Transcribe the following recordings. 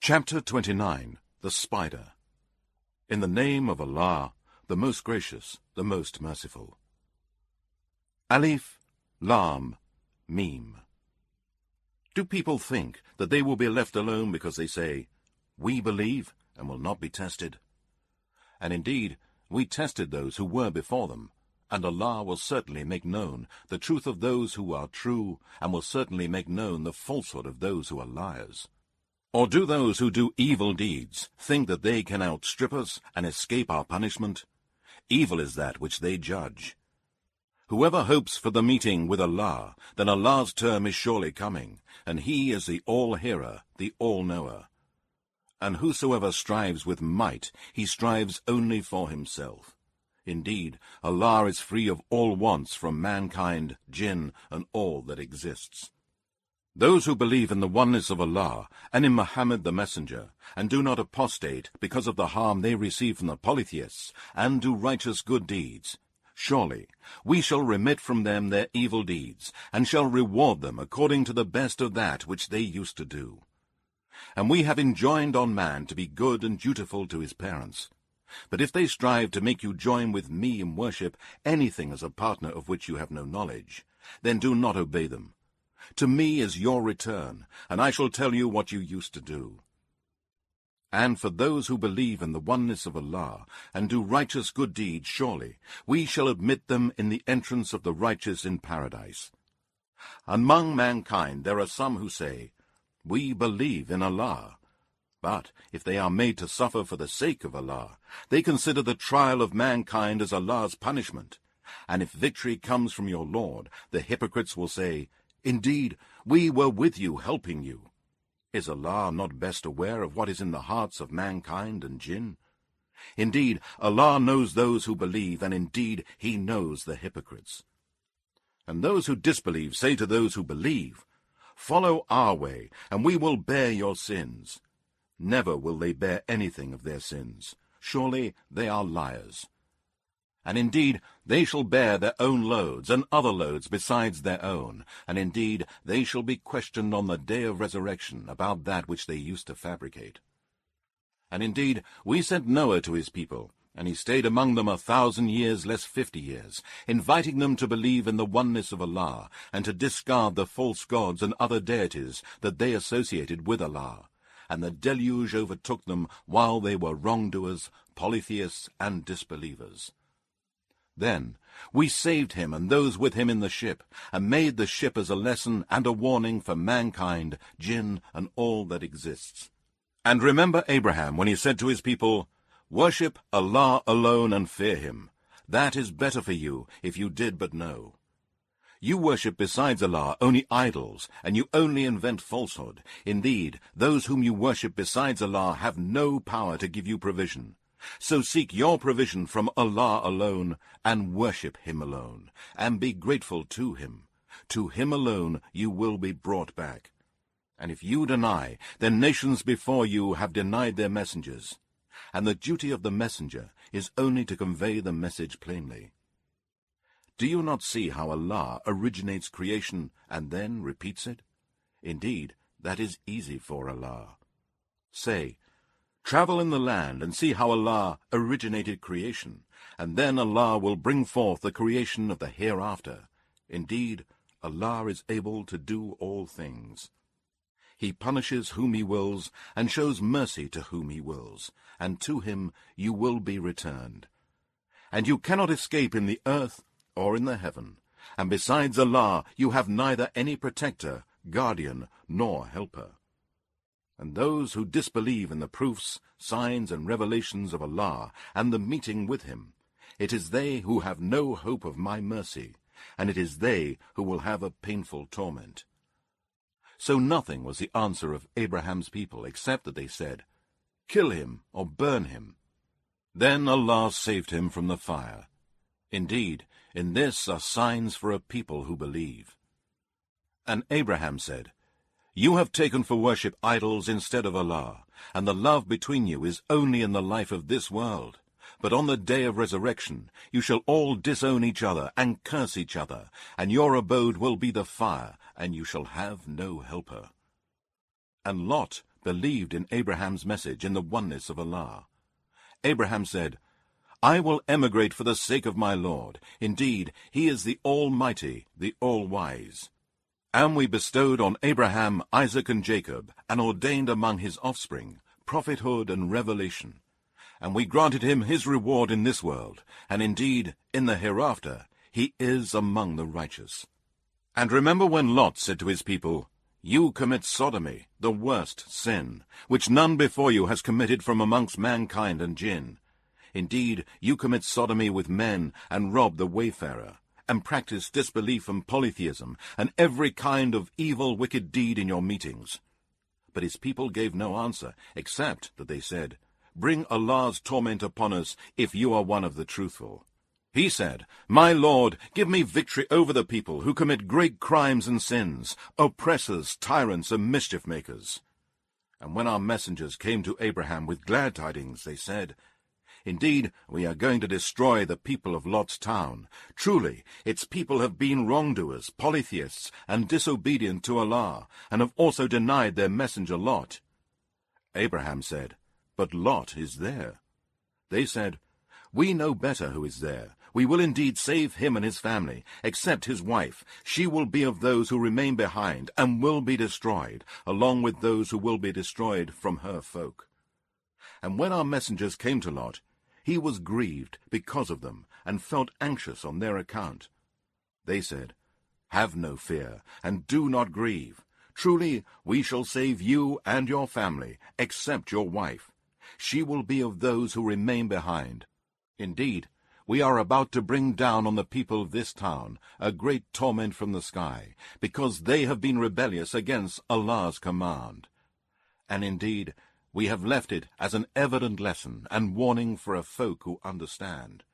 Chapter 29. The Spider. In the name of Allah, the most gracious, the most merciful. Alif, Lam, Mim. Do people think that they will be left alone because they say, "We believe and will not be tested"? And indeed, we tested those who were before them, and Allah will certainly make known the truth of those who are true, and will certainly make known the falsehood of those who are liars. Or do those who do evil deeds think that they can outstrip us and escape our punishment? Evil is that which they judge. Whoever hopes for the meeting with Allah, then Allah's term is surely coming, and He is the All-Hearer, the All-Knower. And whosoever strives with might, he strives only for himself. Indeed, Allah is free of all wants from mankind, jinn, and all that exists. Those who believe in the oneness of Allah and in Muhammad the Messenger, and do not apostate because of the harm they receive from the polytheists, and do righteous good deeds, surely we shall remit from them their evil deeds, and shall reward them according to the best of that which they used to do. And we have enjoined on man to be good and dutiful to his parents. But if they strive to make you join with me in worship anything as a partner of which you have no knowledge, then do not obey them. To me is your return, and I shall tell you what you used to do. And for those who believe in the oneness of Allah, and do righteous good deeds, surely we shall admit them in the entrance of the righteous in paradise. Among mankind there are some who say, "We believe in Allah." But if they are made to suffer for the sake of Allah, they consider the trial of mankind as Allah's punishment. And if victory comes from your Lord, the hypocrites will say, "Indeed, we were with you, helping you." Is Allah not best aware of what is in the hearts of mankind and jinn? Indeed, Allah knows those who believe, and indeed He knows the hypocrites. And those who disbelieve say to those who believe, "Follow our way, and we will bear your sins." Never will they bear anything of their sins. Surely they are liars. And indeed, they shall bear their own loads, and other loads besides their own, and indeed they shall be questioned on the day of resurrection about that which they used to fabricate. And indeed, we sent Noah to his people, and he stayed among them 1,000 years less 50 years, inviting them to believe in the oneness of Allah, and to discard the false gods and other deities that they associated with Allah. And the deluge overtook them while they were wrongdoers, polytheists, and disbelievers. Then we saved him and those with him in the ship, and made the ship as a lesson and a warning for mankind, jinn, and all that exists. And remember Abraham when he said to his people, "Worship Allah alone and fear him. That is better for you if you did but know. You worship besides Allah only idols, and you only invent falsehood. Indeed, those whom you worship besides Allah have no power to give you provision. So seek your provision from Allah alone, and worship Him alone, and be grateful to Him. To Him alone you will be brought back. And if you deny, then nations before you have denied their messengers. And the duty of the messenger is only to convey the message plainly. Do you not see how Allah originates creation and then repeats it? Indeed, that is easy for Allah. Say, travel in the land and see how Allah originated creation, and then Allah will bring forth the creation of the hereafter. Indeed, Allah is able to do all things. He punishes whom He wills, and shows mercy to whom He wills, and to Him you will be returned. And you cannot escape in the earth or in the heaven, and besides Allah you have neither any protector, guardian, nor helper. And those who disbelieve in the proofs, signs, and revelations of Allah, and the meeting with Him, it is they who have no hope of my mercy, and it is they who will have a painful torment. So nothing was the answer of Abraham's people, except that they said, "Kill him, or burn him." Then Allah saved him from the fire. Indeed, in this are signs for a people who believe. And Abraham said, "You have taken for worship idols instead of Allah, and the love between you is only in the life of this world. But on the day of resurrection you shall all disown each other and curse each other, and your abode will be the fire, and you shall have no helper." And Lot believed in Abraham's message in the oneness of Allah. Abraham said, "I will emigrate for the sake of my Lord. Indeed, he is the Almighty, the All-Wise." And we bestowed on Abraham, Isaac, and Jacob, and ordained among his offspring prophethood and revelation. And we granted him his reward in this world, and indeed, in the hereafter, he is among the righteous. And remember when Lot said to his people, "You commit sodomy, the worst sin, which none before you has committed from amongst mankind and jinn. Indeed, you commit sodomy with men, and rob the wayfarer, and practice disbelief and polytheism, and every kind of evil wicked deed in your meetings." But his people gave no answer, except that they said, "Bring Allah's torment upon us, if you are one of the truthful." He said, "My Lord, give me victory over the people who commit great crimes and sins, oppressors, tyrants, and mischief-makers." And when our messengers came to Abraham with glad tidings, they said, "Indeed, we are going to destroy the people of Lot's town. Truly, its people have been wrongdoers, polytheists, and disobedient to Allah, and have also denied their messenger Lot." Abraham said, "But Lot is there." They said, "We know better who is there. We will indeed save him and his family, except his wife. She will be of those who remain behind, and will be destroyed, along with those who will be destroyed from her folk." And when our messengers came to Lot, he was grieved because of them, and felt anxious on their account. They said, "Have no fear, and do not grieve. Truly, we shall save you and your family, except your wife. She will be of those who remain behind. Indeed, we are about to bring down on the people of this town a great torment from the sky, because they have been rebellious against Allah's command. And indeed, we have left it as an evident lesson and warning for a folk who understand."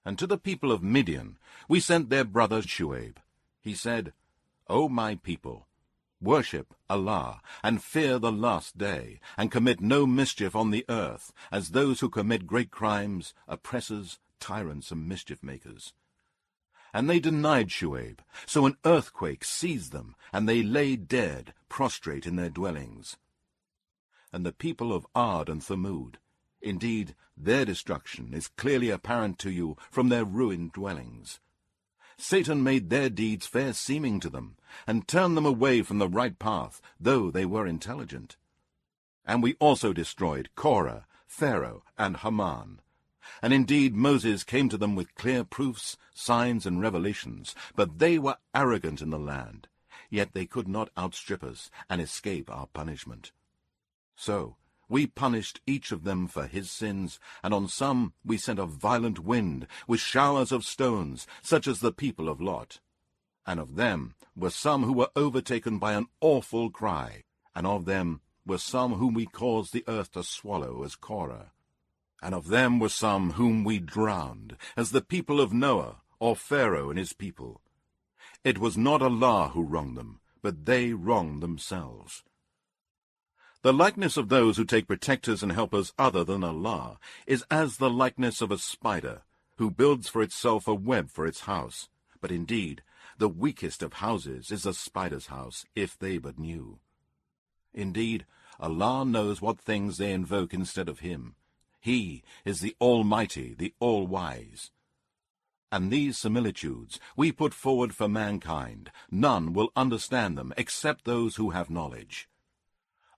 And to the people of Midian we sent their brother Shuaib. He said, "O my people, worship Allah, and fear the last day, and commit no mischief on the earth, as those who commit great crimes, oppressors, tyrants, and mischief-makers." And they denied Shuaib, so an earthquake seized them, and they lay dead, prostrate in their dwellings. And the people of Ad and Thamud, indeed, their destruction is clearly apparent to you from their ruined dwellings. Satan made their deeds fair seeming to them, and turned them away from the right path, though they were intelligent. And we also destroyed Korah, Pharaoh, and Haman. And indeed Moses came to them with clear proofs, signs, and revelations, but they were arrogant in the land. Yet they could not outstrip us and escape our punishment. So we punished each of them for his sins, and on some we sent a violent wind with showers of stones, such as the people of Lot. And of them were some who were overtaken by an awful cry, and of them were some whom we caused the earth to swallow as Korah. And of them were some whom we drowned, as the people of Noah, or Pharaoh and his people. It was not Allah who wronged them, but they wronged themselves. The likeness of those who take protectors and helpers other than Allah is as the likeness of a spider, who builds for itself a web for its house. But indeed, the weakest of houses is a spider's house, if they but knew. Indeed, Allah knows what things they invoke instead of him. He is the Almighty, the All-Wise. And these similitudes we put forward for mankind. None will understand them except those who have knowledge.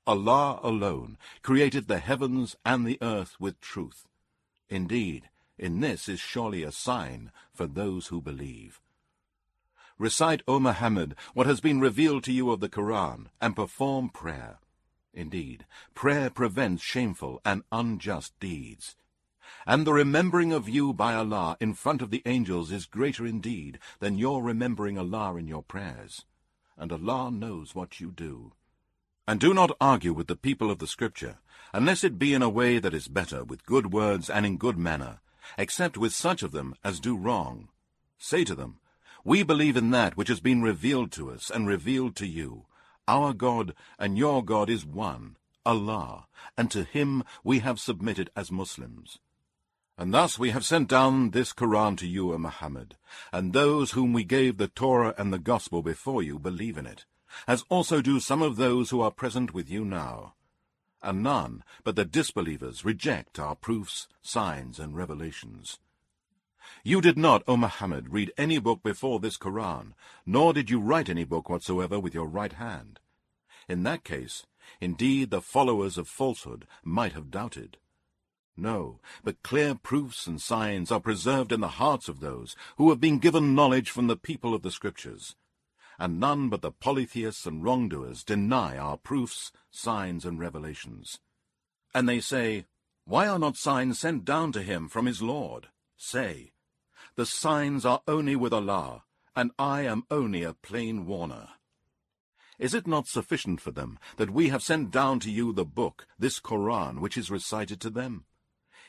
Allah alone created the heavens and the earth with truth. Indeed, in this is surely a sign for those who believe. Recite, O Muhammad, what has been revealed to you of the Quran, and perform prayer. Indeed, prayer prevents shameful and unjust deeds. And the remembering of you by Allah in front of the angels is greater indeed than your remembering Allah in your prayers. And Allah knows what you do. And do not argue with the people of the Scripture, unless it be in a way that is better, with good words and in good manner, except with such of them as do wrong. Say to them, We believe in that which has been revealed to us and revealed to you. Our God and your God is one, Allah, and to him we have submitted as Muslims. And thus we have sent down this Quran to you, O Muhammad, and those whom we gave the Torah and the Gospel before you believe in it. as also do some of those who are present with you now. And none but the disbelievers reject our proofs, signs, and revelations. You did not, O Muhammad, read any book before this Quran, nor did you write any book whatsoever with your right hand. In that case, indeed, the followers of falsehood might have doubted. No, but clear proofs and signs are preserved in the hearts of those who have been given knowledge from the people of the Scriptures. And none but the polytheists and wrongdoers deny our proofs, signs, and revelations. And they say, Why are not signs sent down to him from his Lord? Say, The signs are only with Allah, and I am only a plain warner. Is it not sufficient for them that we have sent down to you the book, this Quran, which is recited to them?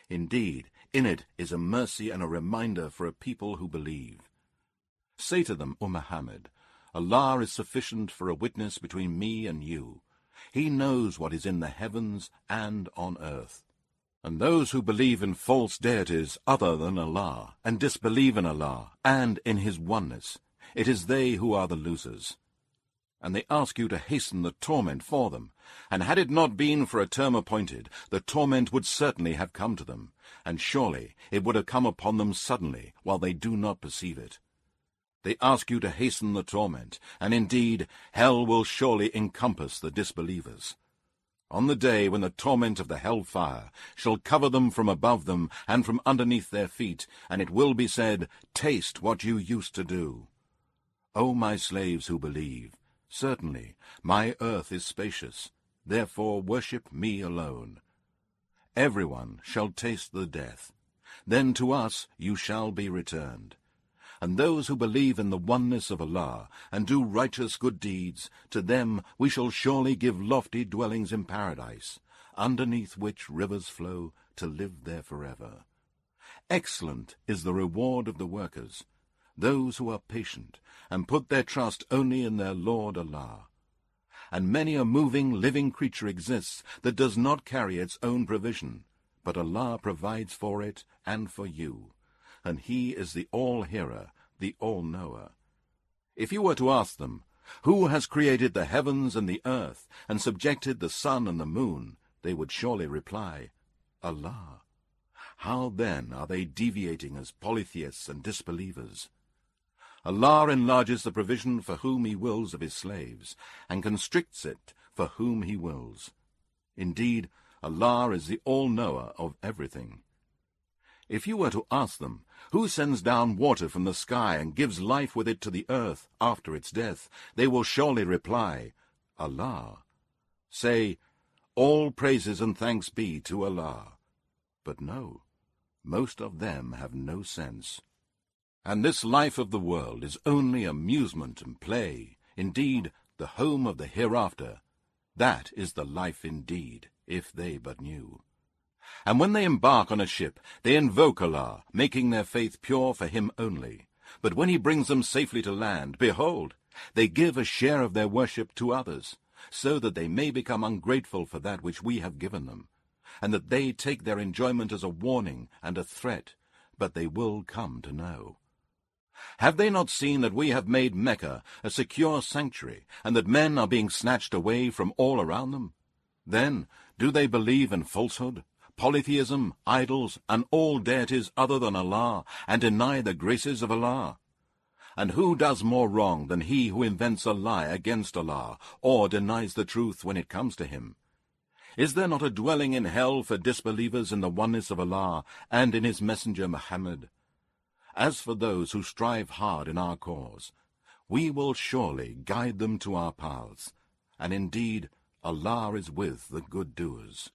Indeed, in it is a mercy and a reminder for a people who believe. Say to them, O Muhammad, Allah is sufficient for a witness between me and you. He knows what is in the heavens and on earth. And those who believe in false deities other than Allah, and disbelieve in Allah, and in His oneness, it is they who are the losers. And they ask you to hasten the torment for them, and had it not been for a term appointed, the torment would certainly have come to them, and surely it would have come upon them suddenly, while they do not perceive it. They ask you to hasten the torment, and indeed hell will surely encompass the disbelievers. On the day when the torment of the hell-fire shall cover them from above them and from underneath their feet, and it will be said, Taste what you used to do. O my slaves who believe, certainly my earth is spacious, therefore worship me alone. Everyone shall taste the death, then to us you shall be returned. And those who believe in the oneness of Allah, and do righteous good deeds, to them we shall surely give lofty dwellings in paradise, underneath which rivers flow, to live there forever. Excellent is the reward of the workers, those who are patient, and put their trust only in their Lord Allah. And many a moving, living creature exists that does not carry its own provision, but Allah provides for it and for you. And He is the All-Hearer, the All-Knower. If you were to ask them, Who has created the heavens and the earth, and subjected the sun and the moon, they would surely reply, Allah. How then are they deviating as polytheists and disbelievers? Allah enlarges the provision for whom He wills of His slaves, and constricts it for whom He wills. Indeed, Allah is the All-Knower of everything. If you were to ask them, Who sends down water from the sky and gives life with it to the earth after its death, they will surely reply, Allah. Say, All praises and thanks be to Allah. But no, most of them have no sense. And this life of the world is only amusement and play. Indeed, the home of the hereafter, that is the life indeed, if they but knew. And when they embark on a ship, they invoke Allah, making their faith pure for Him only. But when He brings them safely to land, behold, they give a share of their worship to others, so that they may become ungrateful for that which we have given them, and that they take their enjoyment as a warning and a threat, but they will come to know. Have they not seen that we have made Mecca a secure sanctuary, and that men are being snatched away from all around them? Then do they believe in falsehood, polytheism, idols, and all deities other than Allah, and deny the graces of Allah? And who does more wrong than he who invents a lie against Allah, or denies the truth when it comes to him? Is there not a dwelling in hell for disbelievers in the oneness of Allah and in His messenger Muhammad? As for those who strive hard in our cause, we will surely guide them to our paths, and indeed Allah is with the good doers.